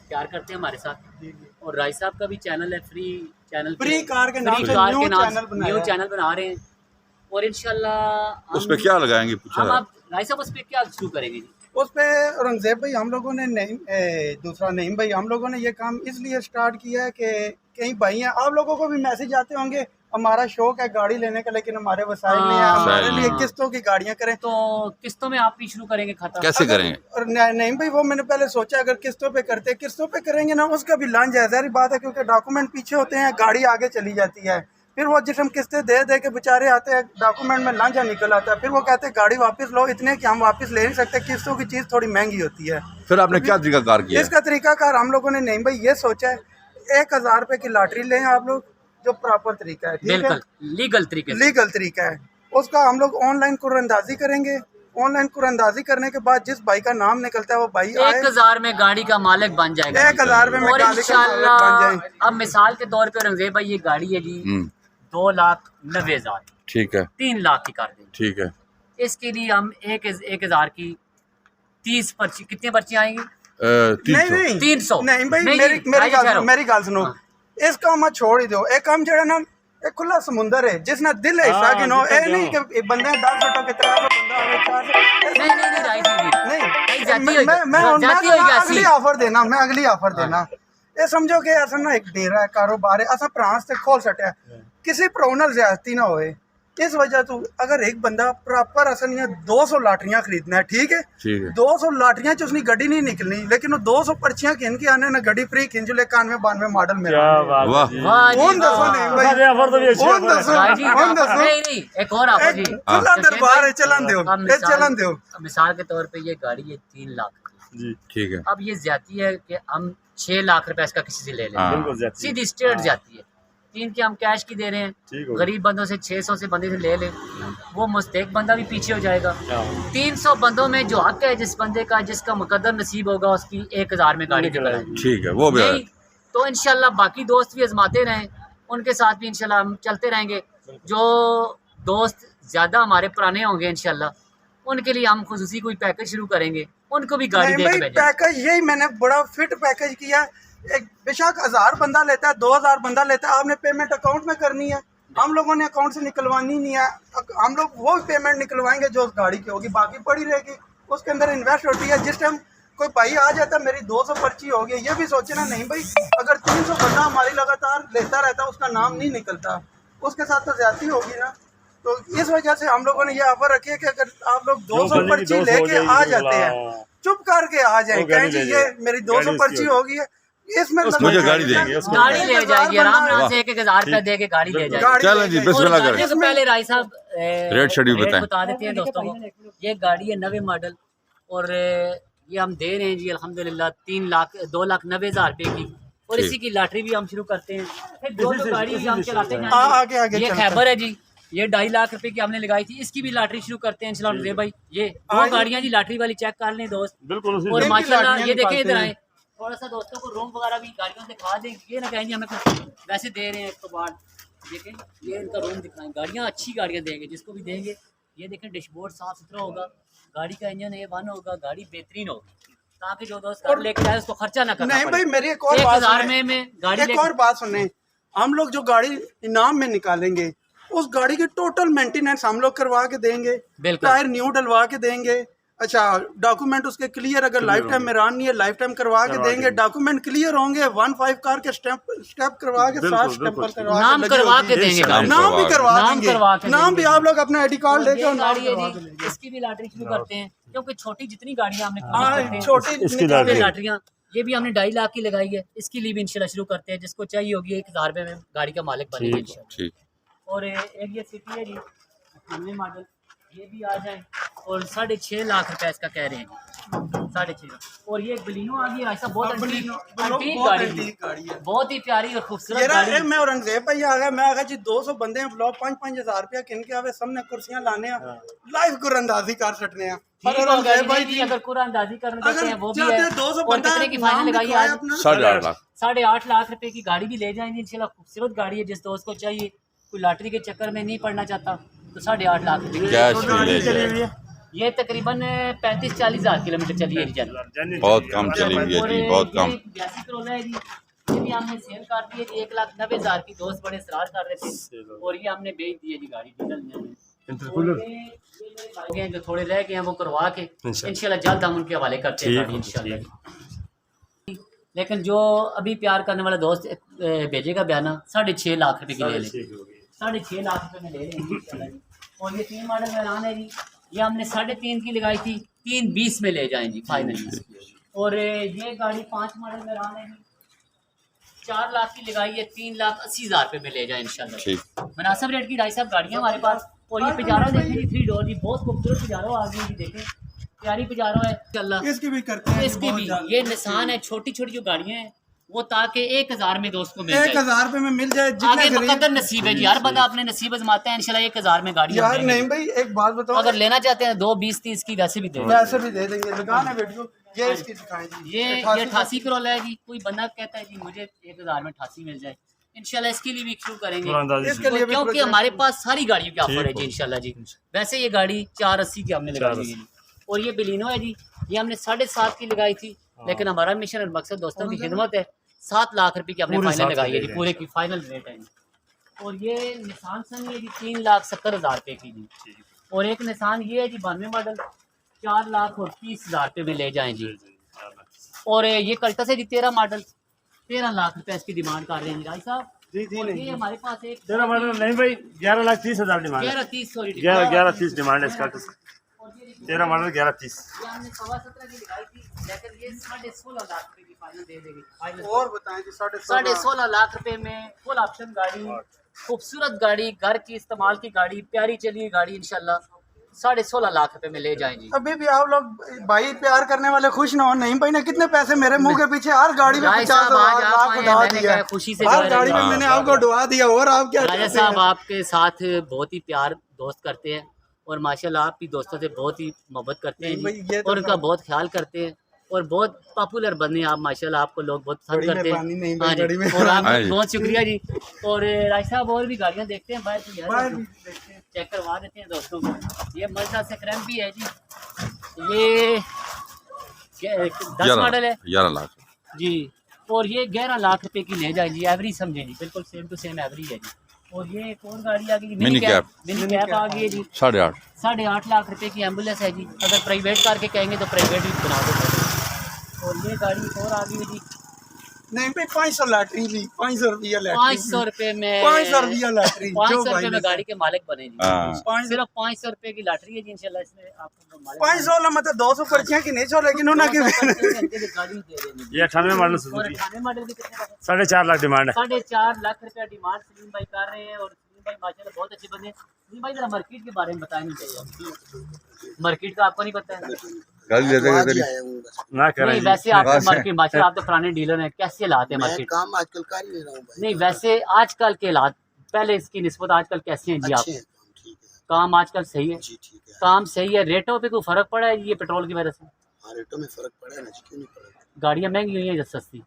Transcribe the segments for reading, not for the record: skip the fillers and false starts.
प्यार करते हैं हमारे साथ। और राय साहब का भी चैनल है, फ्री कार के नाम से न्यू चैनल बना रहे हैं। और इंशाल्लाह उस पे क्या लगाएंगे हम आप राय साहब उस पे क्या शुरू करेंगे जी? उस पे औरंगजेब भाई हम लोगों ने दूसरा नईम भाई हम लोगों ने ये काम इसलिए स्टार्ट किया है कि कई भाई हैं, आप लोगों को भी मैसेज आते होंगे, हमारा शौक है गाड़ी लेने का लेकिन हमारे वसाइल नहीं है, हमारे लिए किस्तों की गाड़ियां करें। तो किस्तों में आप भी शुरू करेंगे खाता? कैसे करेंगे? और नहीं भाई वो मैंने पहले सोचा अगर किस्तों पे करते, किस्तों पे करेंगे ना उसका भी लांझ है, ज़ाहिर बात है क्योंकि डॉक्यूमेंट पीछे होते हैं, गाड़ी आगे चली जाती है, फिर वो जिस हम किस्तें दे दे के बेचारे आते हैं, डॉक्यूमेंट में लांझा निकल आता है, फिर वो कहते हैं गाड़ी वापस लो, इतने कि हम वापस ले नहीं सकते, किस्तों की चीज़ थोड़ी महंगी होती है। फिर आपने क्या तरीकाकार किया? इसका तरीकाकार हम लोगों ने नहीं भाई ये सोचा है 1000 रुपए की लॉटरी लें आप लोग, जो प्रॉपर तरीका है, ठीक है, लीगल तरीका है, उसका हम लोग ऑनलाइन कुरानंदाजी करेंगे। ऑनलाइन कुरानंदाजी करने के बाद जिस भाई का नाम निकलता है वो भाई 1000 में गाड़ी का मालिक बन जाएगा। 1000 में और इंशाल्लाह अब मिसाल के तौर पे रंगजेब भाई ये गाड़ी है जी 2,90,000, ठीक है, 3 लाख की कर देंगे, ठीक है। इसके लिए हम 1000 की 30 पर्ची, कितनी पर्ची आएंगी? 300 नहीं भाई मेरी गाल सुनो, इसका मत छोड़ ही दो, एक काम जो है ना एक खुला समुंदर है जिसने दिल है हिस्सा गिनो, ए नहीं कि बंदे 10 सौ के 300 बंदा आवे 400 मैं अगली ऑफर देना ये समझो कि ऐसा ना एक डेरा है, कारोबार है, ऐसा प्रांत से खोल सटे किसी प्रोनल ज्यादती ना होए, इस वजह तो अगर एक बंदा प्रॉपर असल 200 लाटरियां खरीदना है, ठीक है, 200 लाटरियां च उसकी गड्डी नहीं निकलनी, लेकिन वो 200 पर्चियां खिन के आने ना गड्डी फ्री खिंच ले 91-92 मॉडल में। एक और ऑफर जी, खुला दरबार है, चलन दो। मिसाल के तौर पे ये गाड़ी है 3 लाख जी, ठीक है। अब ये ज्यादा है कि हम 6 लाख रुपए इसका किसी से ले लें, सीधी स्ट्रेट जाती है, 3 के हम कैश की दे रहे हैं, गरीब बंदों से 600 से बंदे से ले ले, वो मुस्तैक बंदा भी पीछे हो जाएगा। 300 बंदों में जो हक है जिस बंदे का, जिसका मुकद्दर नसीब होगा उसकी 1000 में गाड़ी निकल, ठीक है, वो भी नहीं तो इंशाल्लाह बाकी दोस्त भी आजमाते रहें, उनके साथ भी इंशाल्लाह हम चलते रहेंगे। जो दोस्त ज़्यादा हमारे पुराने होंगे इंशाल्लाह उनके लिए हम खुसूसी कोई पैकेज शुरू करेंगे, उनको भी गाड़ी दे के पैकेज यही मैंने बड़ा फिट पैकेज किया, एक बेशक 1000 बंदा लेता है, 2000 बंदा लेता है, आपने पेमेंट अकाउंट में करनी है, हम लोगों ने अकाउंट से निकलवानी नहीं है, हम लोग वो पेमेंट निकलवाएंगे जो उस गाड़ी की होगी, बाकी पड़ी रहेगी, उसके अंदर इन्वेस्ट होती है। जिस टाइम कोई भाई आ जाता मेरी 200 पर्ची होगी, ये भी सोचे ना नहीं भाई अगर 300 बंदा हमारी लगातार लेता रहता उसका नाम नहीं निकलता, उसके साथ तो ज्यादती होगी ना। तो इस वजह से हम लोगों ने ये ऑफर रखी है कि अगर आप लोग 200 पर्ची लेके आ जाते हैं, चुप करके आ जाए, कहें जी ये मेरी 200 पर्ची होगी है, इसमें मुझे गाड़ी देंगे, गाड़ी ले जाएगी आराम से, 1000 रुपए दे के गाड़ी ले जाएगी। चलें जी, बिस्मिल्लाह करें। पहले राय साहब रेट शेड्यूल बता देते हैं दोस्तों को। ये गाड़ी है 90 मॉडल और ये हम दे रहे हैं जी अल्हम्दुलिल्लाह 2,90,000 रुपए की, और इसी की लॉटरी भी हम शुरू करते हैं। फिर दो गाड़ी हम चलाते हैं आगे, ये खैबर है जी, ये 2.5 लाख रुपए की हमने लगाई थी, इसकी भी लॉटरी शुरू करते हैं इंशाल्लाह भाई। ये 2 गाड़ियां जी लॉटरी वाली चेक कर लें दोस्त, बिल्कुल। और माशाल्लाह ये देखें इधर आए, थोड़ा सा दोस्तों को रूम वगैरह भी गाड़ियों से दिखा दें, ये ना कहेंगे हमें कुछ वैसे दे रहे हैं एक तो बाद, देखें ये इनका रूम दिखाएं, गाड़ियाँ अच्छी गाड़ियाँ देंगे जिसको भी देंगे। ये देखें डैशबोर्ड साफ सुथरा होगा, गाड़ी का इंजन A1 होगा, गाड़ी बेहतरीन होगी, ताकि जो दोस्त और लेके जाए उसको खर्चा ना करना नहीं भाई। मेरी एक और बात सुने, हम लोग जो गाड़ी इनाम में निकालेंगे उस गाड़ी की टोटल मेंटेनेंस हम लोग करवा के देंगे, टायर न्यू डलवा के देंगे, अच्छा डॉक्यूमेंट उसके क्लियर, अगर लाइफ टाइम में रन नहीं है लाइफ टाइम करवा के देंगे, डॉक्यूमेंट क्लियर होंगे, 1.5 कार के स्टेप करवा के 7 स्टेम्पर नाम करवा के देंगे, नाम भी करवा देंगे, नाम भी आप लोग अपना आईडी कार्ड लेके इसकी भी लॉटरी शुरू करते हैं, क्योंकि छोटी जितनी गाड़ियाँ हमने छोटी लॉटरियाँ ये भी हमने 2.5 लाख की लगाई है, इसके लिए भी इंशाल्लाह शुरू करते हैं, जिसको चाहिए होगी 1000 रुपए में गाड़ी का मालिक बनेगा इंशाल्लाह। और एक ये सिटी है जी 98 मॉडल, ये भी आ जाए, और 6.5 लाख रुपए इसका कह रहे हैं, 6.5। और ये बलिनो आ गई है, ऐसा बहुत अंटीक गाड़ी है, बहुत ही प्यारी और खूबसूरत गाड़ी है। मैं औरंगजेब भाई आ गया, मैं आ गया जी 200 बंदे हैं, ब्लॉक 5-5 हज़ार रुपया किन के आवे, सबने कुर्सियां लाने हैं, लाइव कुरानंदाजी कर सकते हैं। और औरंगजेब भाई जी अगर कुरानंदाजी करने देते हैं वो भी है, और कितने की फाइनल लगाई आज 8.5 लाख रुपए की गाड़ी भी ले जाएंगे इंशाल्लाह, खूबसूरत गाड़ी है, जिस दोस्त को चाहिए, कोई लॉटरी के चक्कर में नहीं पड़ना चाहता तो 8.5 लाख रुपए ये तकरीबन 35-40 हज़ार किलोमीटर चली है जी जन। बहुत कम चली हुई है और जी, बहुत ये कम। 82 करोला है जी, ये भी हमने सेल कर दी है जी 1,90,000 की। दोस्त बड़े इसरार कर रहे थे और ये हमने बेच दी है जी गाड़ी डीजल में। और ये मेरे भाई हैं जो थोड़े रह गए हैं वो करवा के इंशाल्लाह जल्द हम उनके हवाले करते हैं गाड़ी इंशाल्लाह। लेकिन जो अभी प्यार करने वाला दोस्त भेजेगा बयाना 6.5 लाख रुपए की ले लें, 6.5 लाख रुपए में ले लेंगे इंशाल्लाह जी। और ये 3 मॉडल मैरान है जी, ये हमने 3.5 की लगाई थी, 3.20 में ले जाएं जी फाइनली। और ये गाड़ी 5 मॉडल मैरान है जी, 4 लाख की लगाई है, 3,80,000 रुपए में ले जाए इंशाल्लाह। मुनासिब रेट की 2.5 गाड़ियाँ हमारे पास। और ये पिजारो देखें जी 3 डोर जी, बहुत खूबसूरत पिजारो आ गई जी, देखें प्यारी पिजारो है इंशाल्लाह। इसकी भी करते हैं, इसकी भी ये निशान है, छोटी छोटी जो गाड़ियाँ हैं वो ताकि 1,000 में दोस्त को मिल जाए, 1,000 रुपए में मिल जाए। आगे मुकद्दर नसीब है जी, हर बंदा अपने नसीब आजमाते हैं इंशाल्लाह 1,000 में गाड़ी यार नहीं भाई, एक बात बताओ, अगर लेना चाहते हैं 2-20-30 की वैसे भी दे वैसे भी दे देंगे। लगाना वीडियो ये इसकी दिखाएं जी। ये 88 करोला है जी। कोई बंदा कहता है जी मुझे 1,000 में 88 मिल जाए, इंशाल्लाह इसके लिए भी शुरू करेंगे, इसके लिए भी क्योंकि हमारे पास सारी गाड़ियों के ऑफर है जी इंशाल्लाह जी। वैसे ये गाड़ी 480 की हमने लगाई है। और ये बिलिनो है जी, ये हमने 7.5 की लगाई थी, लेकिन हमारा मिशन और मकसद दोस्तों की खिदमत है। 7 लाख रुपए की हमने फाइनल लगाई है जी, पूरे की फाइनल रेट है जी। और ये निशान सनी है जी 3,70,000 रुपए की जी। और एक निशान ये है जी 92 मॉडल, 4,30,000 रुपए में ले जाएं जी। और ये कल्टस है जी 13 मॉडल, 13 लाख रुपए इसकी डिमांड कर रहे हैं जी भाई साहब जी। और ये हमारे पास एक 13 मॉडल नहीं भाई, 11,30,000 डिमांड है। 11,30 सॉरी 11,30 डिमांड है इसका। 13 मॉडल 11,30। ये हमने 17.5 की लगाई थी, लेकिन ये 16.5 लाख रुपए की फाइनल दे देगी। और बताएं जी 16.5 लाख रुपए में फुल ऑप्शन गाड़ी, खूबसूरत गाड़ी, घर की इस्तेमाल की गाड़ी, प्यारी चली गाड़ी इंशाल्लाह 16.5 लाख रुपए में ले जाएंगे। अभी भी आप लोग भाई प्यार करने वाले खुश ना हो। नहीं भाई ने कितने पैसे मेरे मुंह के पीछे हर गाड़ी में 50,000 लाख उड़ा दिया, खुशी से हर गाड़ी में मैंने आपको उड़ा दिया। और आप क्या राजा साहब आपके साथ बहुत ही प्यार दोस्त करते हैं और माशाल्लाह आप भी दोस्तों से बहुत ही मोहब्बत करते हैं जी, और उनका बहुत ख्याल करते हैं और बहुत पॉपुलर बने आप माशाल्लाह, आपको लोग बहुत पसंद करते हैं। हाँ जी, और आपका बहुत शुक्रिया जी। और राज साहब और भी गाड़ियाँ देखते हैं बाहर चेक करवा देते हैं दोस्तों को। ये मर्सा से क्रैम भी है जी, ये 10 मॉडल है 11 लाख जी। और ये 11 लाख रुपए की ले जाए जी, एवरेज समझे जी, बिल्कुल सेम टू सेम एवरेज है जी। और ये एक और गाड़ी आ गई मिनी कैप, मिनी कैप आ गई है जी 8.5 लाख रुपए की एम्बुलेंस है जी। अगर प्राइवेट करके कहेंगे तो प्राइवेट भी बना देते। और ये गाड़ी एक और आ गई है जी, नहीं भाई 500 लैटरी ली, 500 रुपया लैटरी, 500 रुपए में 500 रुपया लैटरी, 500 रुपए में गाड़ी के मालिक बने जी। हाँ। सिर्फ 500 रुपए की लॉटरी है जी इंशाल्लाह, इसमें आपको मालिक 500 ला मतलब 200 पर्चियां की नहीं चल, लेकिन उन्होंने की गाड़ी दे देंगे। ये 98 मॉडल और सुजुकी, 98 मॉडल की कितने का? 4.5 लाख डिमांड है। 4.5 लाख रुपया डिमांड सलीम भाई कर रहे हैं। और सलीम भाई माशाल्लाह बहुत अच्छे बंदे। सलीम भाई जरा मार्केट के बारे में बताएं चाहिए, मार्केट का आपको नहीं पता है? गाड़ी लेते ना नहीं करें वैसे आप मार्केट माशाल्लाह आप तो पुराने डीलर हैं, कैसे हालात है मार्केट? काम आजकल कर ही नहीं रहा हूँ भाई। नहीं वैसे आजकल के हालात पहले इसकी निस्बत आजकल कैसे हैं जी? आप अच्छे हैं, ठीक है काम आजकल सही है? जी, ठीक है। काम सही है, रेटों पे कोई फर्क पड़ा है ये पेट्रोल की वजह से? हाँ रेटों में फर्क पड़ा है ना जी, क्यों नहीं पड़ा? गाड़ियाँ महंगी हुई हैं या सस्ती?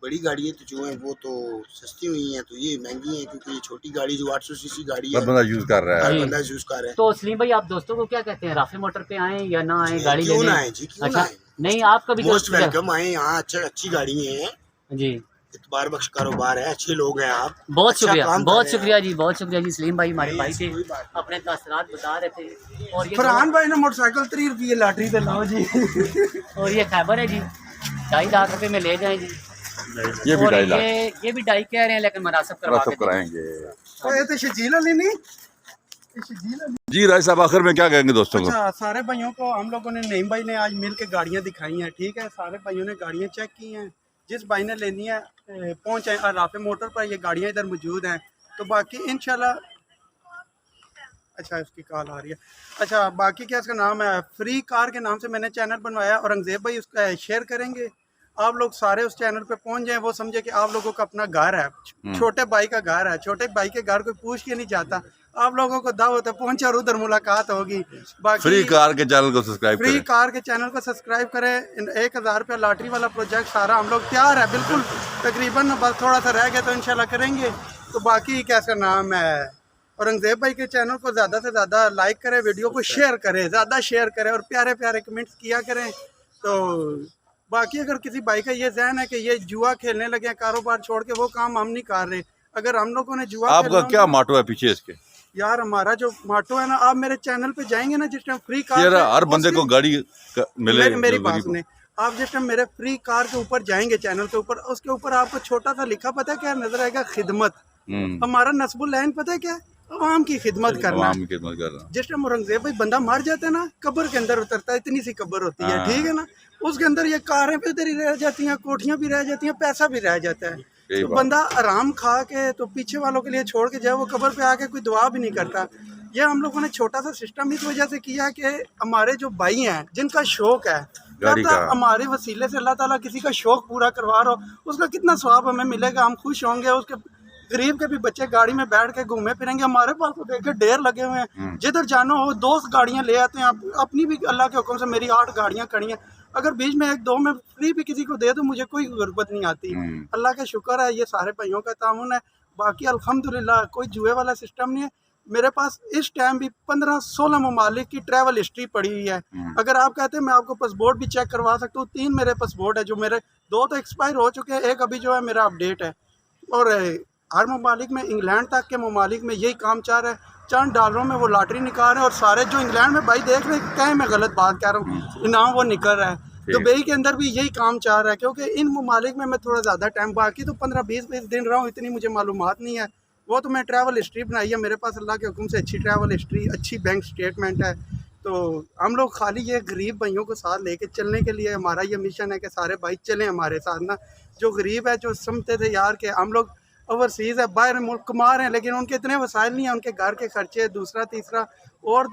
बड़ी गाड़ी है तो जो है वो तो सस्ती हुई हैं, तो ये महंगी है क्योंकि ये छोटी गाड़ी जो 800 सीसी गाड़ी है हर बंदा यूज कर रहा है। हर जी। बंदा यूज कर रहा है। तो सलीम भाई आप दोस्तों को क्या कहते हैं, राफे मोटर पे आए या ना आए गाड़ी क्यों लेने? ना आए जी, क्यों ना अच्छा आए? नहीं आपका भी मोस्ट तो वेलकम आए यहाँ, अच्छी गाड़ी है जी। इतबार बख्श कारोबार है, अच्छे लोग हैं आप। बहुत अच्छा शुक्रिया, काम कर बहुत रहे हैं शुक्रिया जी, बहुत शुक्रिया जी। सलीम भाई हमारे नहीं, भाई थे, कोई बात अपने तासरात बता रहे थे। और ये फरहान भाई ने मोटरसाइकिल 3 रुपये लॉटरी पे लाओ जी। और ये खैबर है जी 2.5 लाख रुपए में ले जाएं जी। ये भी और 2.5 लाख ये भी 2.5 कह रहे हैं, लेकिन मुनासिब करवा के सब देंगे। कराएंगे। ये तो शजील अली नहीं, ये शजील अली। जी राज साहब आखिर में क्या कहेंगे दोस्तों को? अच्छा सारे भाइयों को हम लोगों ने, नईम भाई ने आज मिल के गाड़ियाँ दिखाई हैं, ठीक है। सारे भाइयों ने गाड़ियाँ चेक की हैं, जिस भाई ने लेनी है पहुँचे राफे मोटर पर, ये गाड़ियाँ इधर मौजूद हैं। तो बाकी इंशाल्लाह, अच्छा इसकी कॉल आ रही है। अच्छा बाकी क्या इसका नाम है, फ्री कार के नाम से मैंने चैनल बनवाया, औरंगजेब भाई उसका शेयर करेंगे। आप लोग सारे उस चैनल पे पहुंच जाएं, वो समझे कि आप लोगों का अपना घर है, छोटे भाई का घर है। छोटे भाई के घर कोई पूछ के नहीं जाता, आप लोगों को दावत है, पहुंचे और उधर मुलाकात होगी। बाकी फ्री कार के चैनल को सब्सक्राइब फ्री करें। कार के चैनल को सब्सक्राइब करें। 1,000 रुपया लॉटरी वाला प्रोजेक्ट सारा हम लोग तैयार है बिल्कुल, तकरीबन बस थोड़ा सा रह गया तो इंशाल्लाह करेंगे। तो बाकी क्या इसका नाम है, औरंगजेब भाई के चैनल को ज़्यादा से ज़्यादा लाइक करें, वीडियो को शेयर करें, ज़्यादा शेयर करें और प्यारे प्यारे कमेंट्स किया करें। तो बाकी अगर किसी भाई का ये जहन है कि ये जुआ खेलने लगे हैं, कारोबार छोड़ के, वो काम हम नहीं कर रहे। अगर हम लोगों ने जुआ आपका क्या माटो है पीछे इसके? यार हमारा जो माटो है ना, आप मेरे चैनल पे जाएंगे ना, जिस टाइम फ्री यार कार हर बंदे को गाड़ी मिले। मेरी बात सुने, आप जिस टाइम मेरे फ्री कार के ऊपर जाएंगे, चैनल के ऊपर, उसके ऊपर आपको छोटा सा लिखा पता है क्या नजर आएगा? खिदमत। हमारा नस्बुल लाइन पता है क्या? आवाम की खिदमत करना। जिस टाइम औरंगजेब भाई बंदा मर जाता है ना, कब्र के अंदर उतरता है, इतनी सी कब्र होती है, ठीक है ना, उसके अंदर ये कारें भी उधर ही रह जाती हैं, कोठियां भी रह जाती हैं, पैसा भी रह जाता है। तो बंदा आराम खा के तो पीछे वालों के लिए छोड़ के जाए, वो कब्र पे आके कोई दुआ भी नहीं करता। ये हम लोगों ने छोटा सा सिस्टम इस वजह से किया कि हमारे जो भाई हैं जिनका शौक है, हमारे वसीले से अल्लाह ताला किसी का शौक पूरा करवा रहा हो, उसका कितना सवाब हमें मिलेगा, हम खुश होंगे। उसके गरीब के भी बच्चे गाड़ी में बैठ के घूमे फिरेंगे। हमारे पास तो देखे ढेर लगे हुए हैं, जिधर जाना हो 2 गाड़ियां ले आते हैं। अपनी भी अल्लाह के हुक्म से मेरी 8 गाड़ियां खड़ी हैं। अगर बीच में 1-2 में फ्री भी किसी को दे दो, मुझे कोई गुर्बत नहीं आती। अल्लाह का शुक्र है, ये सारे भाइयों का तामुन है। बाकी अल्हम्दुलिल्लाह कोई जुए वाला सिस्टम नहीं है। मेरे पास इस टाइम भी 15-16 ममालिक की ट्रैवल हिस्ट्री पड़ी हुई है। अगर आप कहते हैं मैं आपको पासपोर्ट भी चेक करवा सकता हूँ। 3 मेरे पासपोर्ट है, जो मेरे 2 तो एक्सपायर हो चुके हैं, एक अभी जो है मेरा अपडेट है। और हर ममालिक में, इंग्लैंड तक के ममालिक में यही काम चाह रहा है। चंद डॉलरों में वो लॉटरी निकाल रहे हैं, और सारे जो इंग्लैंड में भाई देख रहे हैं, कहीं मैं गलत बात कह रहा हूँ, इनाम वो निकल रहा है। दुबई के अंदर भी यही काम चाह रहा है, क्योंकि इन ममालिक में मैं थोड़ा ज़्यादा टाइम, बाकी तो 15-20 दिन रहा हूँ, इतनी मुझे मालूमात नहीं है। वो तो मैं ट्रैवल हिस्ट्री बनाई है मेरे पास, अल्लाह के हुक्म से अच्छी ट्रैवल हिस्ट्री, अच्छी बैंक स्टेटमेंट है। तो हम लोग खाली ये गरीब भाइयों को साथ लेके चलने के लिए, हमारा ये मिशन है कि सारे भाई चलें हमारे साथ ना। जो गरीब है, जो समझते थे यार कि हम लोग ओवरसीज़ है, बाहर मुल्क कमा रहे हैं, लेकिन उनके इतने वसाइल नहीं है, उनके घर के खर्चे, दूसरा तीसरा। और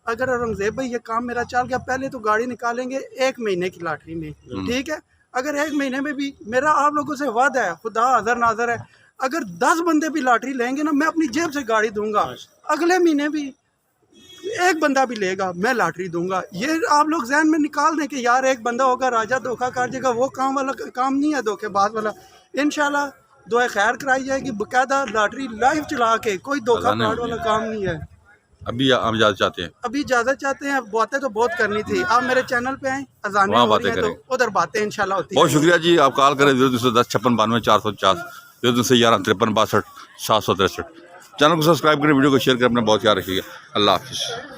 अगर औरंगजेब भाई ये काम मेरा चल गया, पहले तो गाड़ी निकालेंगे 1 महीने की लॉटरी में, ठीक है। अगर 1 महीने में भी मेरा आप लोगों से वादा है, खुदा हज़र नाज़र है, अगर 10 बंदे भी लॉटरी लेंगे ना, मैं अपनी जेब से गाड़ी दूंगा। अगले महीने भी 1 बंदा भी लेगा, मैं लॉटरी दूंगा। ये आप लोग जहन में निकाल दें कि यार 1 बंदा होगा, राजा धोखा कर देगा, वो काम वाला काम नहीं है, धोखेबाज वाला। इंशाल्लाह दुआ खैर कराई जाएगी, बाकायदा लॉटरी लाइव चला के, कोई धोखा फ्रॉड वाला काम नहीं है। अभी हम इजाजत चाहते हैं, अभी इजाजत चाहते हैं, बातें तो बहुत करनी थी। आप मेरे चैनल पे आए, अजानें हो रही हैं, तो उधर बातें इंशाल्लाह होती हैं। बहुत शुक्रिया जी। आप कॉल करें 0210 56 92 450, 0211 53 62 763। चैनल को सब्सक्राइब करें, वीडियो को शेयर करें, अपना बहुत ख्याल रखिएगा। अल्लाह हाफिज़।